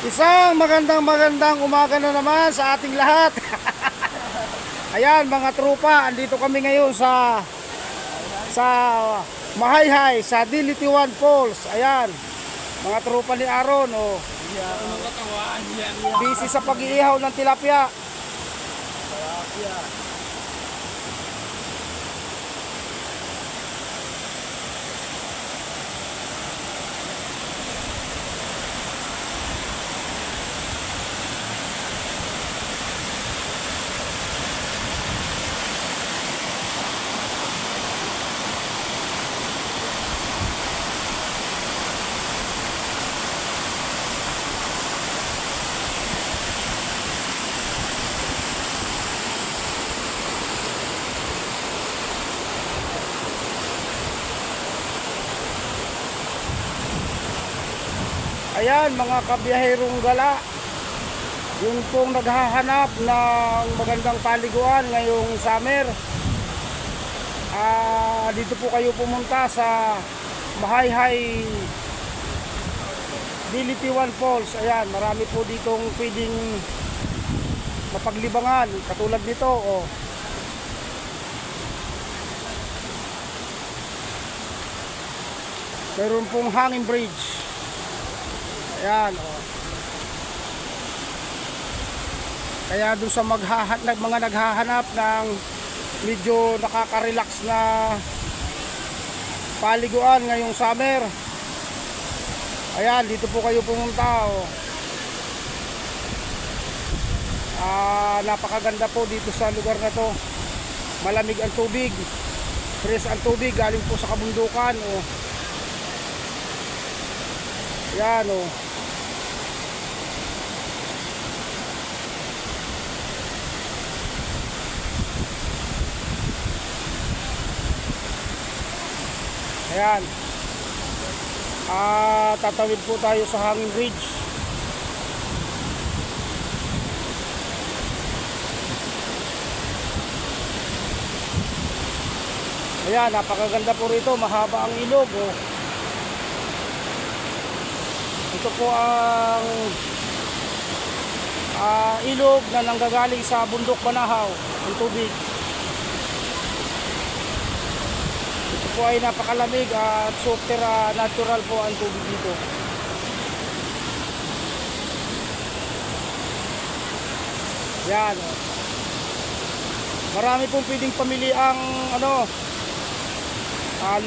Isang magandang umaga na naman sa ating lahat. Ayan mga trupa, andito kami ngayon sa Mahayhay, sa Dilitiwan Falls. Ayan, mga trupa ni Aaron, oh. Busy sa pag-iihaw ng tilapia. Ayan mga kabiyaherong gala, yung pong naghahanap ng magandang paliguan ngayong summer, dito po kayo pumunta sa Mahayhay Dilitiwan Falls. Ayan, marami po ditong pwedeng mapaglibangan katulad nito, oh. Meron pong hanging bridge. Ayan, oh. Kaya doon sa mga naghahanap ng medyo nakaka-relax na paliguan ngayong summer, ayan, dito po kayo pumunta, oh. Napakaganda po dito sa lugar na to. Malamig ang tubig, fresh ang tubig, galing po sa kabundukan, oh. Ayan, oh. Ayan. Tatawid po tayo sa hanging bridge. Ayan, napakaganda po rito. Mahaba ang ilog, oh. Ito po ang ilog na nanggagaling sa bundok Banahaw, ang tubig. Po ay napakalamig at super natural po ang tubig dito. Yan. Marami pong pwedeng pamili ang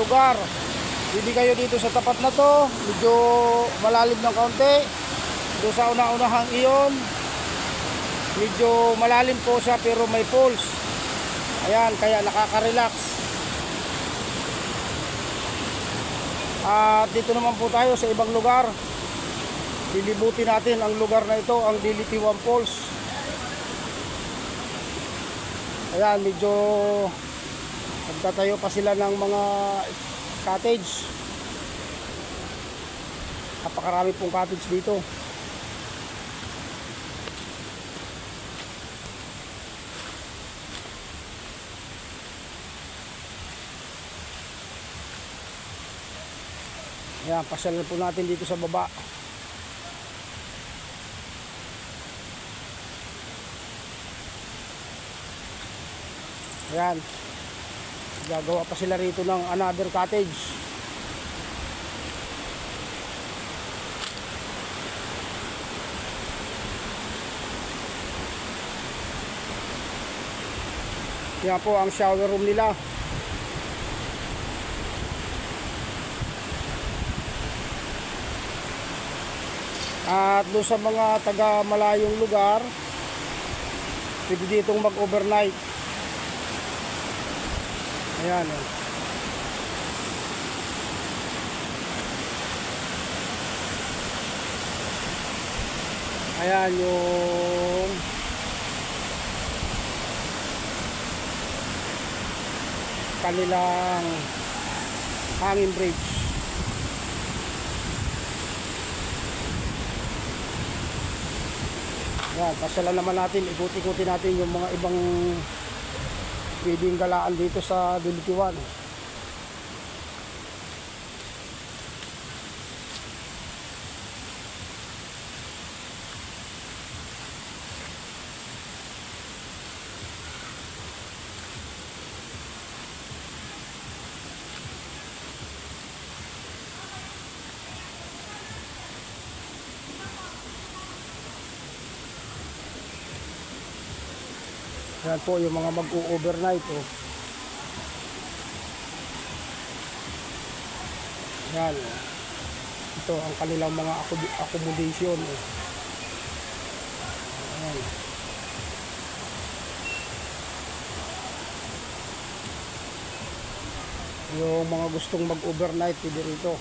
lugar. Hindi kayo dito sa tapat na to, medyo malalim ng kaunti. Doon sa una-unahang iyon, medyo malalim po siya pero may falls. Ayan, kaya nakaka-relax. At dito naman po tayo sa ibang lugar. Lilibutin natin ang lugar na ito, ang Dilitiwan Falls. Ayan, medyo nagtatayo pa sila ng mga cottage. Napakarami pong cottage dito. Ayan, pasyalan po natin dito sa baba. Ayan, gagawa pa sila rito ng another cottage. Yan po ang shower room nila. At doon sa mga taga malayong lugar, pwede ditong mag-overnight. Ayan, oh. Ayan yung kanilang hanging bridge. Yan, pasyalan naman natin, ikut-ikutin natin yung mga ibang pwedeng galaan dito sa Dilitiwan. Yan po yung mga mag-overnight. Oh. Yan. Ito ang kanilang mga accommodation. Oh. Yan. Yung mga gustong mag-overnight pwede rito.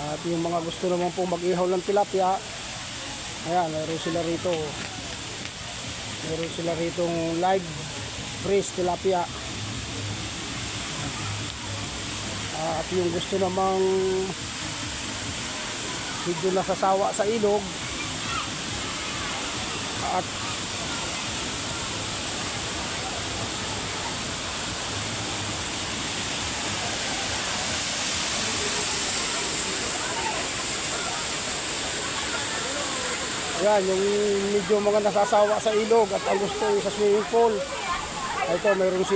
At yung mga gusto naman pong mag-ihaw ng tilapia, ayan, meron sila rito. Meron sila ritong live freeze tilapia. At yung gusto namang medyo nasasawa sa ilog at yan, yung medyo mga nasasawa sa ilog at ang gusto sa swimming pool, ito meron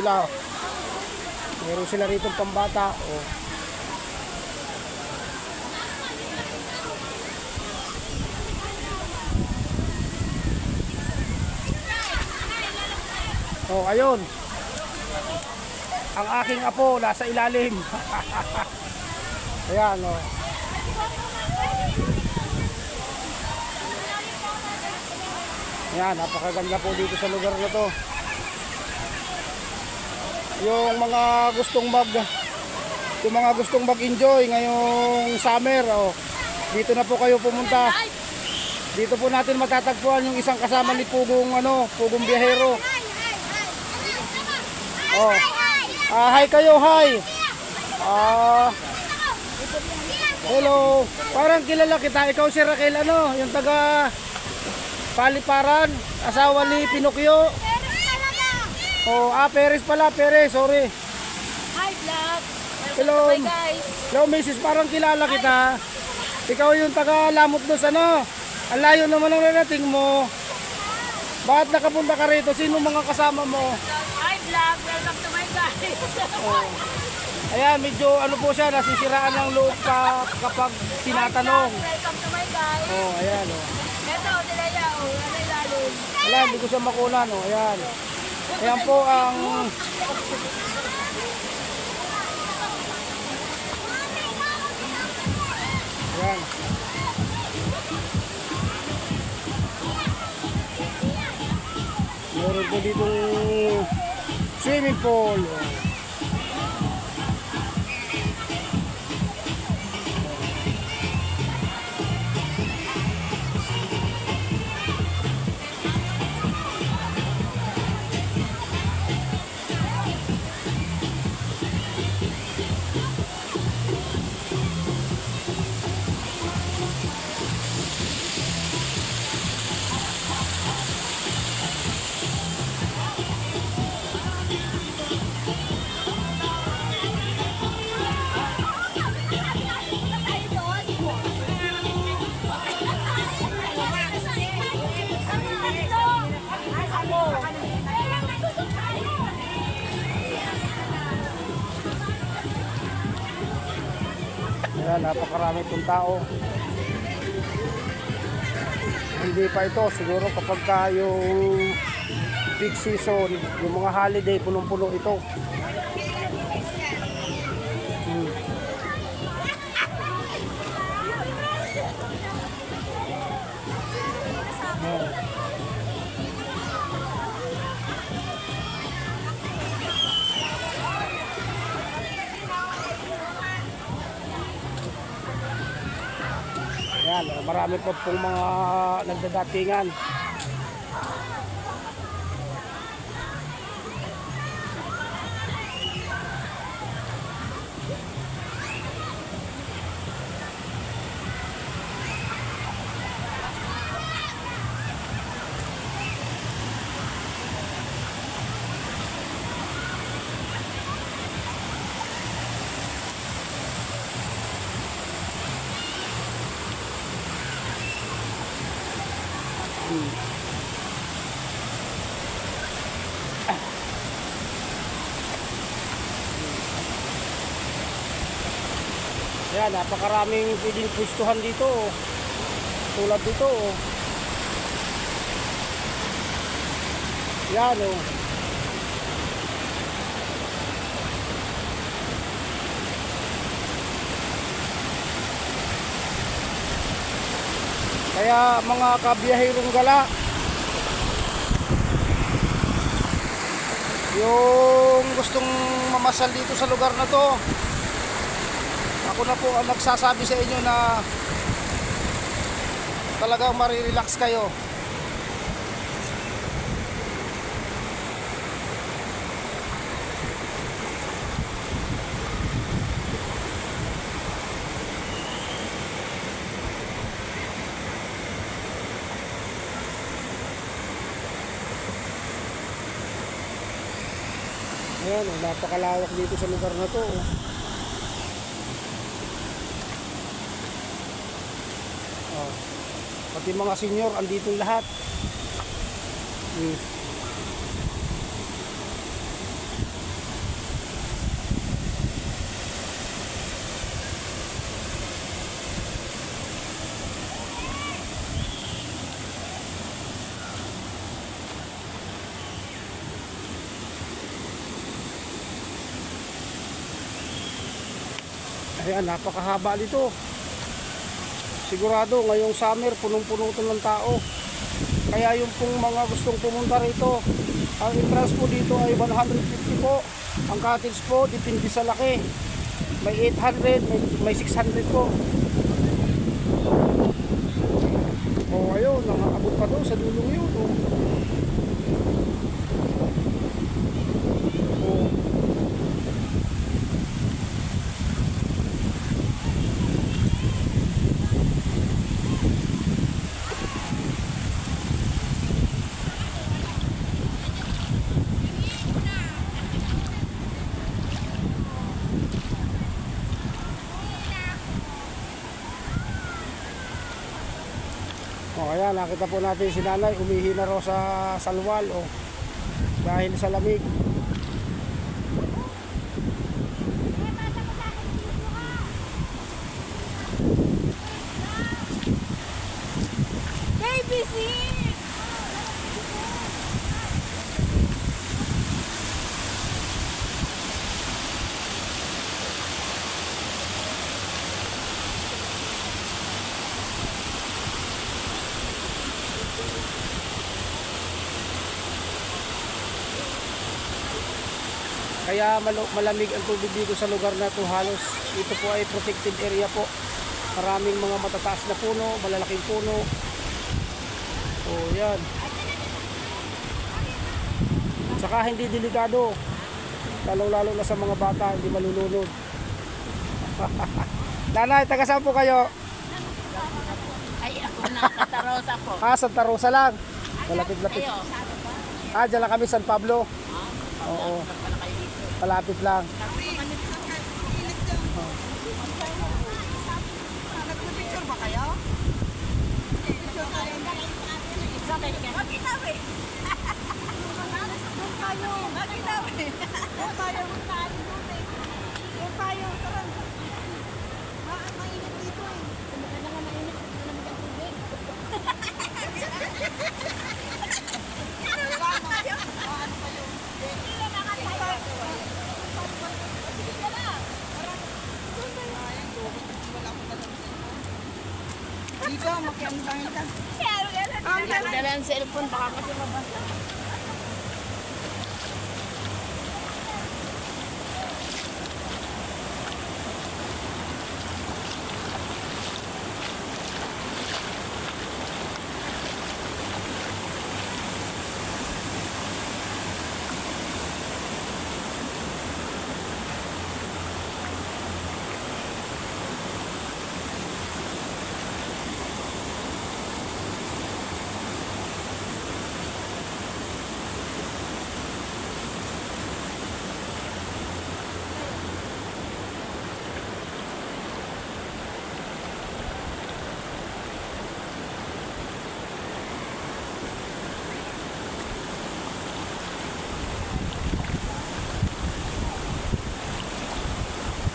sila rito pambata. Oh. Oh, ayun. Ang aking apo nasa ilalim. Ayan, oh. Ayan, napakaganda po dito sa lugar na to. Yung mga gustong mag-enjoy ngayong summer, oh. Dito na po kayo pumunta. Dito po natin matatagpuan yung isang kasama ni Pugong Pugong Biyahero. Oh. Hi kayo, hi. Hello. Parang kilala kita. Ikaw si Raquel, yung taga Paliparan, asawa ni Pinocchio. Oh, Perez pala, Perez, sorry. Hi, vlog. Hello. Hi, guys. Hello, Mrs. Parang kilala kita. Ikaw yung taga Lamot Dos, Ang layo naman ang narating mo. Bakit nakapunta ka rito? Sino mga kasama mo? Hi, vlog. Welcome to my guys. Oh. Ayan, medyo po siya, nasisiraan ng loob pa kapag tinatanong. Welcome to my guys. Oh, ayan, oh. Ito, nilaya, oh. Ano yung lalong? Wala, hindi ko siya makunan, oh. Ayan. Ayan po ang... Ayan. Meron po ditong swimming pool. Oh. Ayan, napakarami pong tao. Hindi pa ito, siguro kapag yung peak season, yung mga holiday, punong-puno ito. Yan, marami po pong mga nagdadatingan. Ayan, napakaraming pwedeng pwestuhan dito. Tulad dito. Yan o. Kaya mga kabiyahirong gala, yung gustong mamasal dito sa lugar na to, ako na po ang nagsasabi sa inyo na talagang marirelax kayo. Ayan, napakalawak dito sa lugar na to. Pati mga senior andito lahat. Ayan, napakahaba dito. Sigurado ngayong summer punong-puno ito ng tao. Kaya yung pong mga gustong pumunta rito, ang entrance po dito ay 150 po. Ang cottage po depende sa laki. May 800, may 600 po. O ayun, nakakabot pa doon sa dulong yun. Kaya nakita po natin si nanay umihi na raw sa salwal dahil sa lamig. KBC! Kaya malamig ang tubig dito sa lugar na ito. Halos ito po ay protected area po. Maraming mga matataas na puno, malalaking puno. Yan. Saka hindi delikado. Lalo na sa mga bata, hindi malulunod. Nanay, taga saan po kayo? Ay, ako na sa Tarosa po. Santa Rosa lang. Malapit-lapit. Diyan lang kami, San Pablo. Oo. Palapit lang. Nagpipicture ba kayo? Picture kayo. Makitawi. Doon tayo. Makitawi. Doon tayo. Doon tayo. Tara. Mainit dito eh. Kumaganda nga mainit. Malamig ang tubig. Ano kayo? Ano kayo? Hindi na nakatayo. Sige ka na. Dito, makiandang ka. Ang dala ang cellphone, baka kasi mabasa.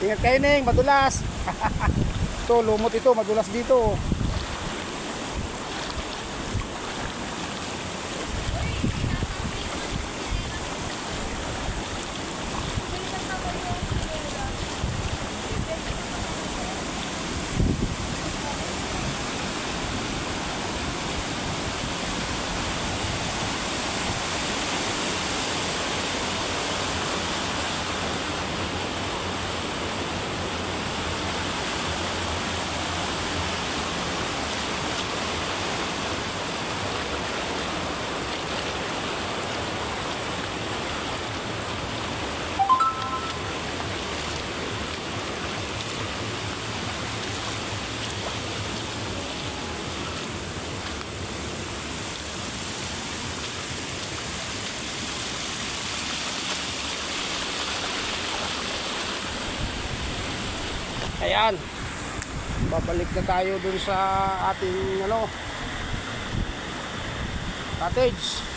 Ingat kayo, Neng, madulas. Ito, lumot ito, madulas dito. Ayan, babalik na tayo dun sa ating cottage.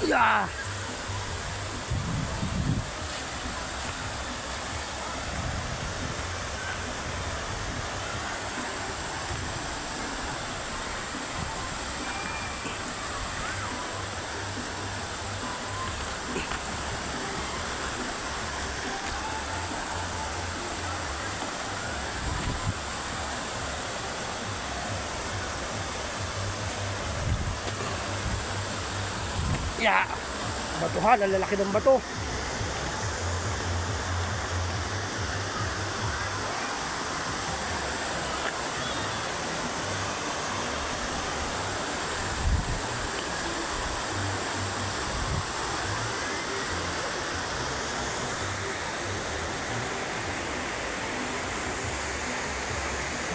Yeah. Yeah. Batuhan, ang lalaki ng bato.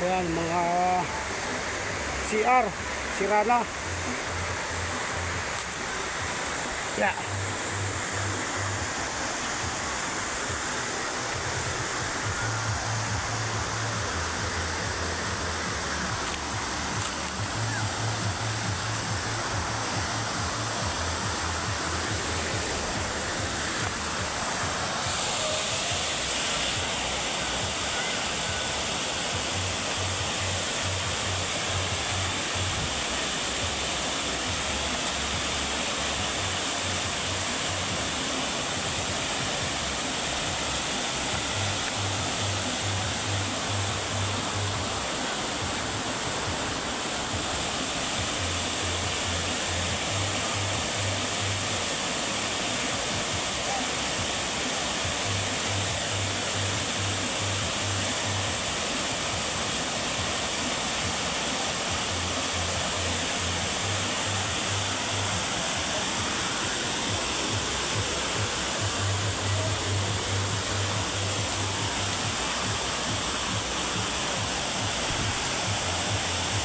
Ayan, mga CR, sira na. Yeah.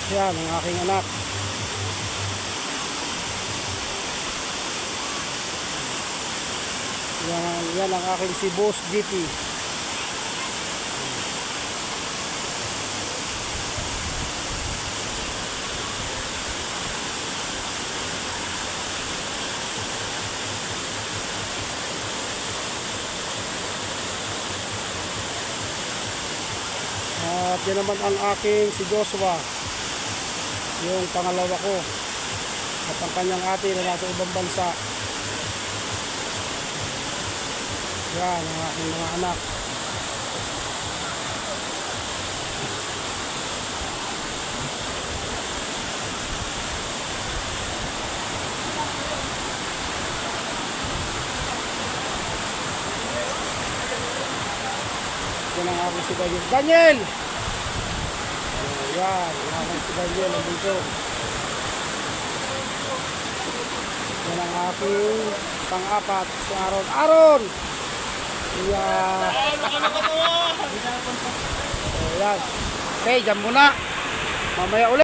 Yan ang aking anak. Yan ang aking si Boss GP. At yan naman ang aking si Joshua, yung pangalawa ko, at ang kanyang ate na nasa ibang bansa. Yan ang aking mga anak. Yan ang aking si Daniel. Daniel! Yan, ang aking si Daniel, ang bunso. Yan ang aking pang-apat, si Aaron. Aaron! Yan. Yan. Okay, dyan muna. Mamaya ulit.